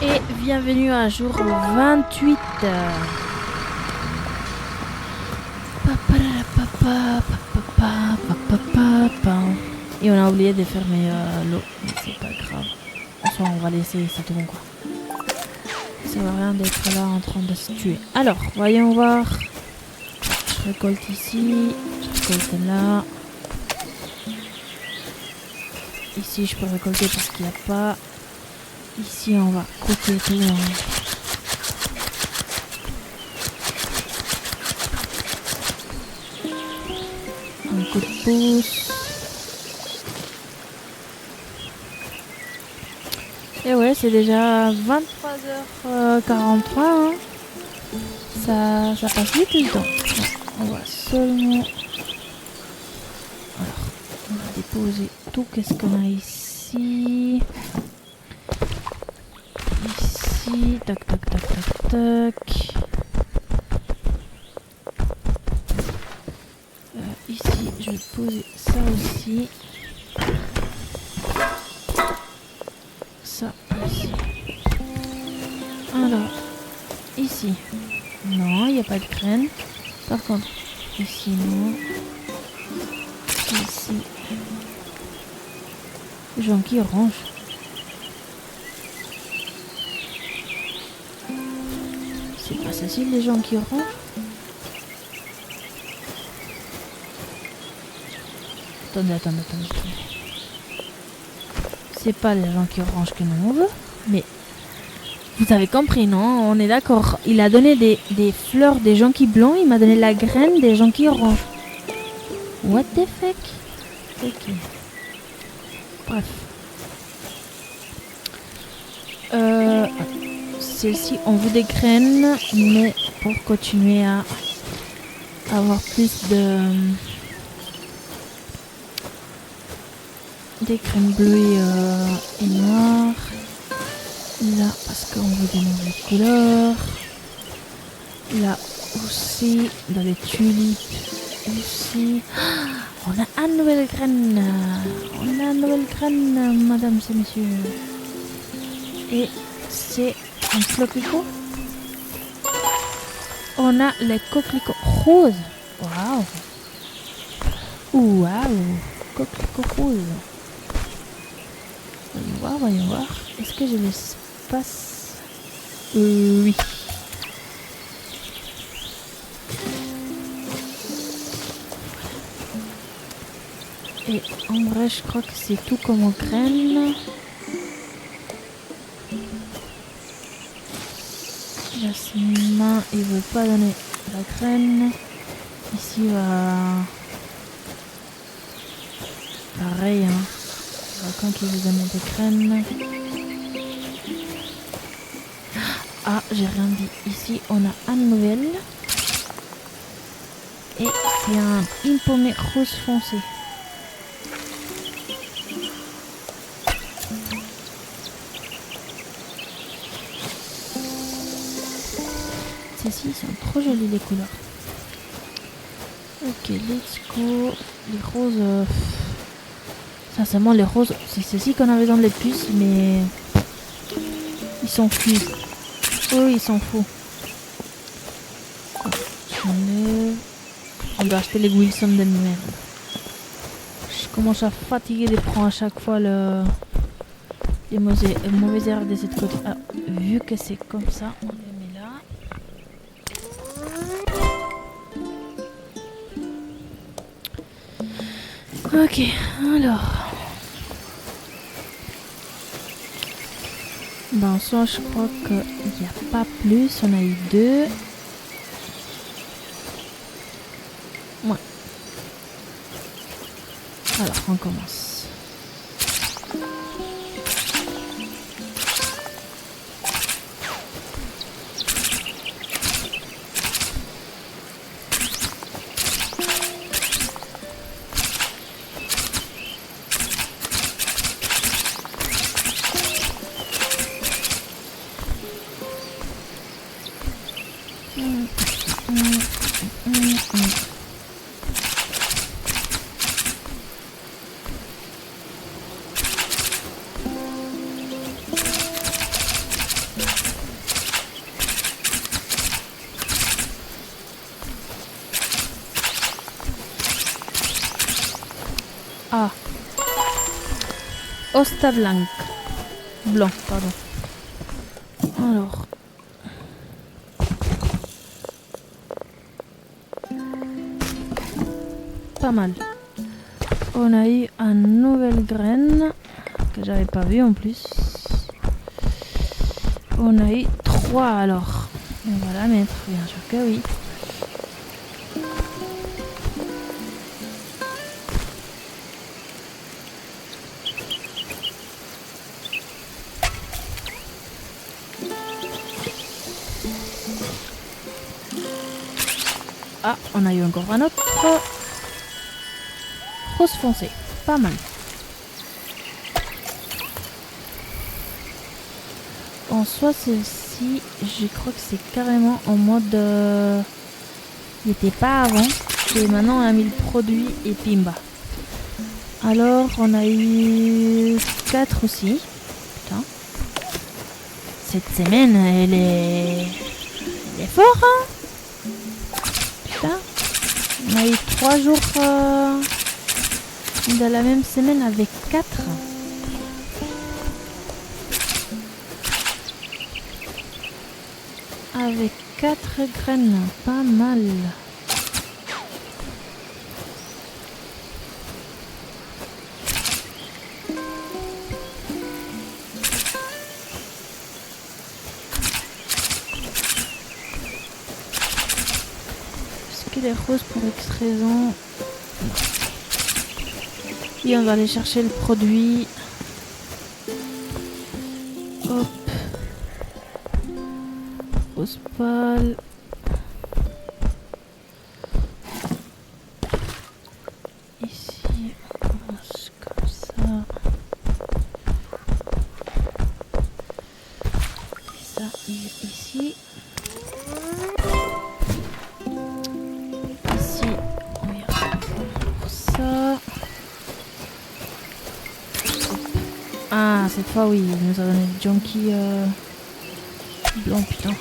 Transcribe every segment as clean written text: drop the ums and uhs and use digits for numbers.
Et bienvenue à jour 28. Et on a oublié de fermer l'eau, mais c'est pas grave. Enfin, on va laisser, c'est tout bon quoi. Ça va rien d'être là en train de se tuer. Alors, voyons voir. Je récolte ici, je récolte là. Ici, je peux récolter parce qu'il n'y a pas. Ici, on va couper tout. Un coup de pouce. Et ouais, c'est déjà 23h43. Hein. Ça passe vite le temps. On va seulement... Alors, on va déposer tout. Qu'est-ce qu'on a ici? Ici, tac, tac, tac, tac, tac. Ici, je vais poser ça aussi. Ça, ici. Alors, ici. Non, il n'y a pas de graines. Par contre, ici, non. Ici. Jonquille orange. C'est pas facile, les jonquilles orange. Attendez. C'est pas les jonquilles orange que nous on veut, mais vous avez compris, non? On est d'accord. Il a donné des fleurs des jonquilles blancs, il m'a donné la graine des jonquilles orange. What the fuck? Ok. Bref. Celle-ci, on veut des graines, mais pour continuer à avoir plus de... des graines bleues et noires. Là, parce qu'on veut des nouvelles couleurs. Là aussi, dans les tulipes aussi. On a une nouvelle graine. Madame et messieurs. Et c'est un coquelicot. On a les coquelicots roses. Waouh. Coquelicot rose. Voyons voir. Est-ce que j'ai l'espace? Oui. Et en vrai, je crois que c'est tout comme aux graines. Jasmin, il veut pas donner la graine. Ici, pareil, hein. Quand il veut donner des graines. Ah, j'ai rien dit. Ici, on a un nouvelle. Et c'est un impômé rose foncé. Celles-ci sont trop jolies les couleurs. Ok, let's go. Les roses... Sincèrement, les roses, c'est celles-ci qu'on avait dans les puces, mais... Ils sont fous. Oh, ils sont fous. On doit acheter les Wilson de merde. Je commence à fatiguer de prendre à chaque fois les mauvaises herbes de cette côté. Ah, vu que c'est comme ça, on les met là. Ok, alors. Dans ça, je crois qu'il n'y a pas plus. On a eu 2. Ouais. Alors, on commence. Ah. Osta blanc. Blanc, pardon. Alors. Pas mal. On a eu une nouvelle graine que j'avais pas vue en plus. On a eu 3 alors. On va la mettre, bien sûr que oui. Ah, on a eu encore un autre. Rose foncé, pas mal. En soi, celle-ci, je crois que c'est carrément en mode... il n'était pas avant. Et maintenant, on a mis le produit et pimba. Alors, on a eu 4 aussi. Putain. Cette semaine, elle est forte, hein. Putain. On a eu 3 jours de la même semaine avec 4. Avec 4 graines, pas mal. Est-ce qu'il est rose pour X raison? Et on va aller chercher le produit. Hop. Rose pâle. Ici, on commence comme ça. Et ça, ici. Ici, on y va pour ça. Ah, cette fois, oui, il nous a donné le junkie blanc, putain.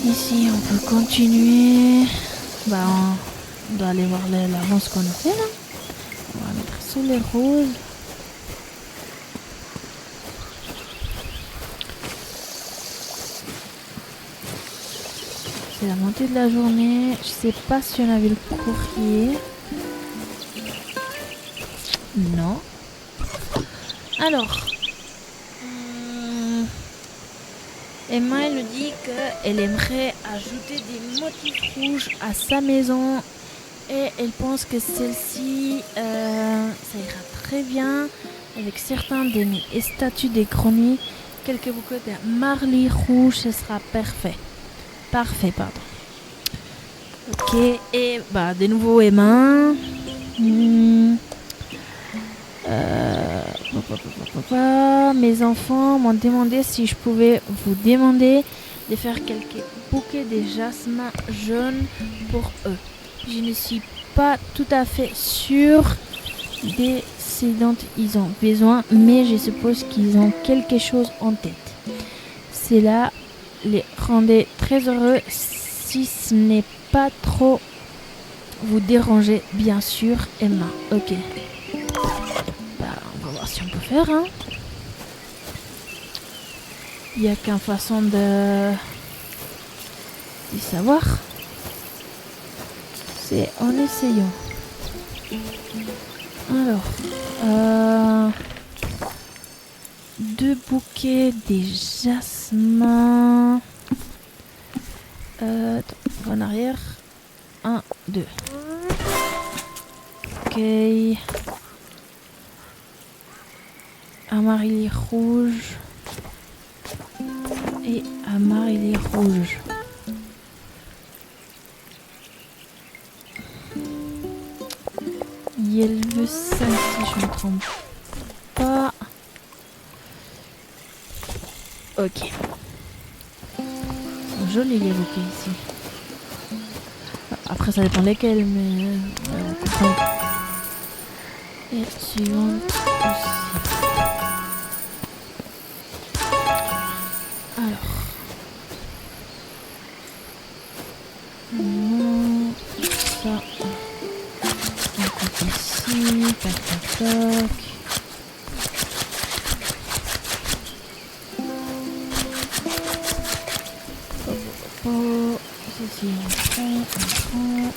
Ici, on peut continuer. Bah, on doit aller voir l'avance qu'on a fait là. On va mettre sous les roses. C'est la montée de la journée. Je sais pas si on a vu le courrier. Non. Alors. Emma, elle nous dit qu'elle aimerait ajouter des motifs rouges à sa maison. Et elle pense que celle-ci, ça ira très bien avec certains des statues des chronies. Quelques bouquets de marly rouge, ce sera parfait. Parfait, pardon. Ok, et bah de nouveau Emma. Mes enfants m'ont demandé si je pouvais vous demander de faire quelques bouquets de jasmin jaune pour eux. Je ne suis pas tout à fait sûre de ce dont ils ont besoin, mais je suppose qu'ils ont quelque chose en tête. Cela les rendait très heureux si ce n'est pas trop vous déranger, bien sûr, Emma. Ok. On va voir si on peut faire, hein. Il n'y a qu'une façon de savoir. C'est en essayant. Alors, 2 bouquets de jasmin. En arrière. 1, 2. Ok. Amaryllis rouge et amaryllis rouge. Yellow 5 si je ne me trompe pas. Ok. Ils sont jolis les bouquets ici. Après ça dépend lesquels, mais on comprend. Et suivant aussi. Alors, non, ça. on prend.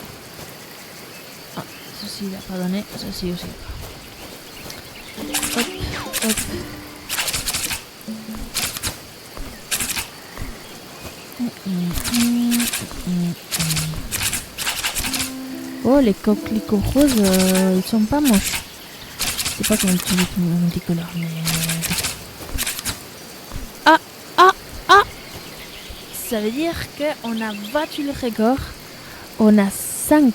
Ah, ceci il a pas donné, ceci aussi. Hop, hop. Oh, les coquelicots roses, ils sont pas moches. Je sais pas comment utiliser mon multicolore, mais... Ah, ah, ah! Ça veut dire qu'on a battu le record. On a 5.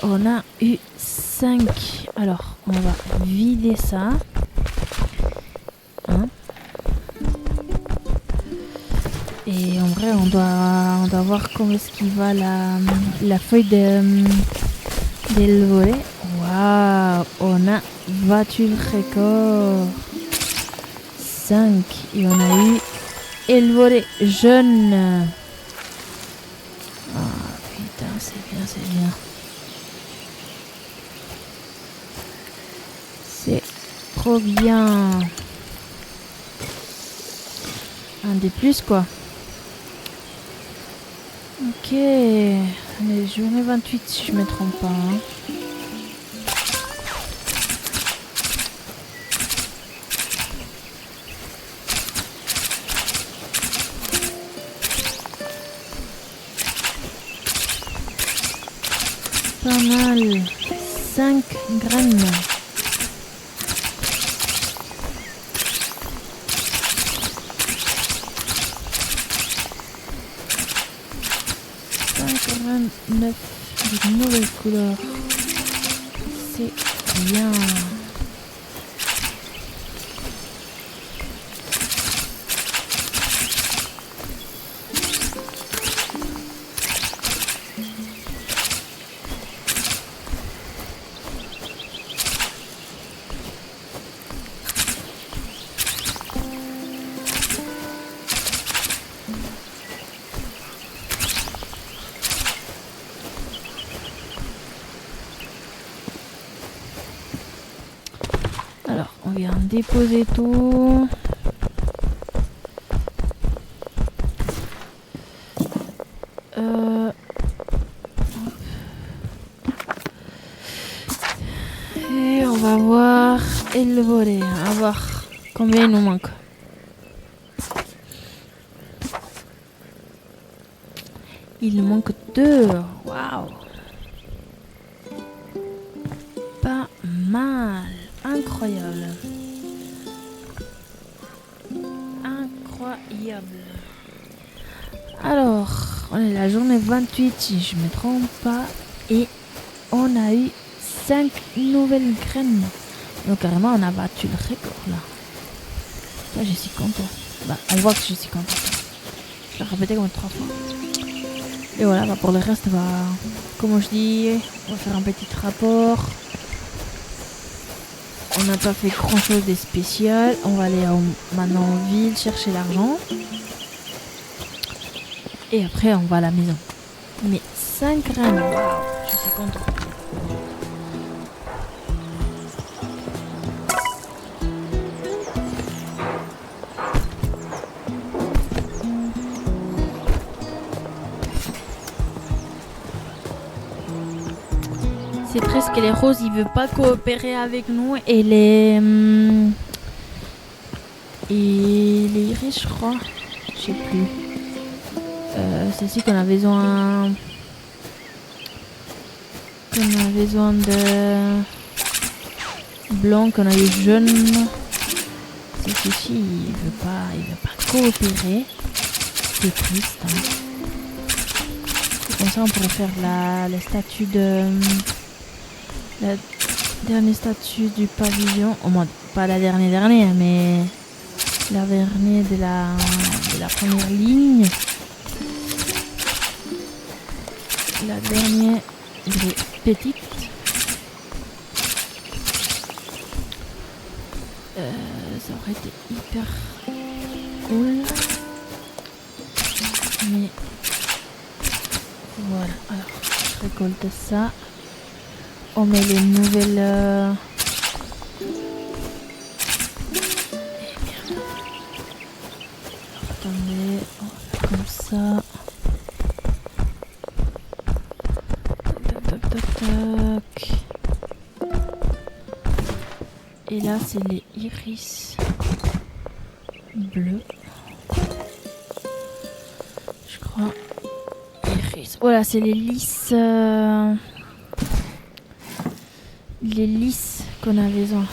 On a eu 5. Alors, on va vider ça. Hein? Et en vrai, on doit voir comment est-ce qu'il va la feuille d'Elvoré. Waouh, on a battu le record. 5. Et on a eu Elvoré jeune. Ah putain, c'est bien, c'est bien. C'est trop bien. Un des plus quoi. Ok, allez, journée 28 si je me trompe pas. Hein. Pas mal. 5 graines. Neuf de nouvelles couleurs. C'est bien. Alors, on vient déposer tout. Et on va voir Elvoré. On va voir combien il nous manque. Il nous manque 2. Waouh. Pas mal. Incroyable. Incroyable. Alors, on est la journée 28 si je me trompe pas. Et on a eu 5 nouvelles graines. Donc carrément on a battu le record là. Ça je suis content. Bah on voit que je suis content. Je l'ai répété comme 3 fois. Et voilà, bah, pour le reste, comme je dis, on va faire un petit rapport. On n'a pas fait grand chose de spécial. On va aller maintenant en ville chercher l'argent. Et après on va à la maison. Mais 5 graines, waouh, je suis content. C'est triste que les roses ils veulent pas coopérer avec nous et les riches je crois, je sais plus. C'est ici qu'on a besoin de blanc, qu'on a eu jaune. C'est ceci il veut pas coopérer. C'est triste. Hein. Comme ça on pourrait faire la statue de la dernière statue du pavillon, au moins pas la dernière, mais la dernière de la première ligne. La dernière des petites. Ça aurait été hyper cool. Mais voilà, alors je récolte ça. On met les nouvelles... Eh merde. Attendez, on va faire comme ça. Et là, c'est les iris bleus. Je crois. Iris. Voilà, c'est les lys. Les lys qu'on a besoin.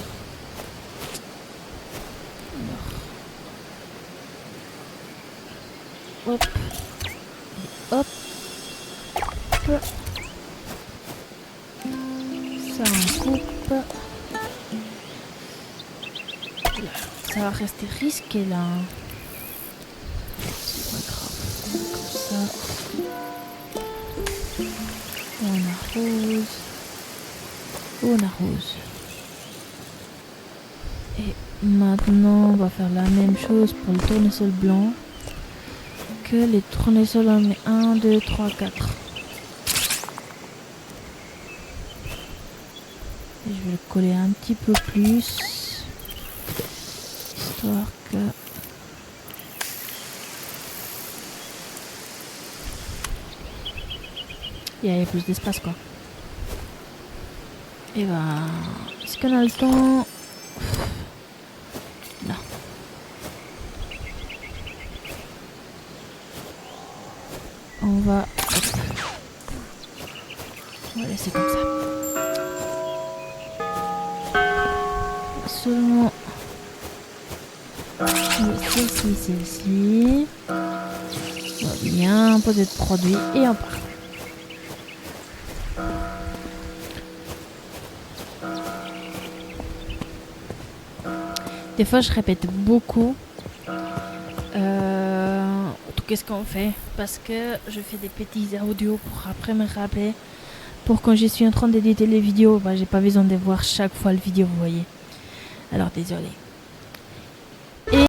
Alors. Hop. Hop. Ça on coupe. Ça va rester risqué là. C'est pas grave. Comme ça. On arrose. On arrose. Et maintenant on va faire la même chose pour le tournesol blanc. Que les tournesols on met 1, 2, 3, 4. Et je vais le coller un petit peu plus. Histoire que... il y ait plus d'espace quoi. Et ben... est-ce qu'on a le temps? Non. On va... on va laisser comme ça. Seulement... celle-ci. On va bien poser de produit et on part. Des fois, je répète beaucoup. Qu'est-ce qu'on fait? Parce que je fais des petits audios pour après me rappeler. Pour quand je suis en train d'éditer les vidéos, j'ai pas besoin de voir chaque fois le vidéo, vous voyez. Alors, désolé.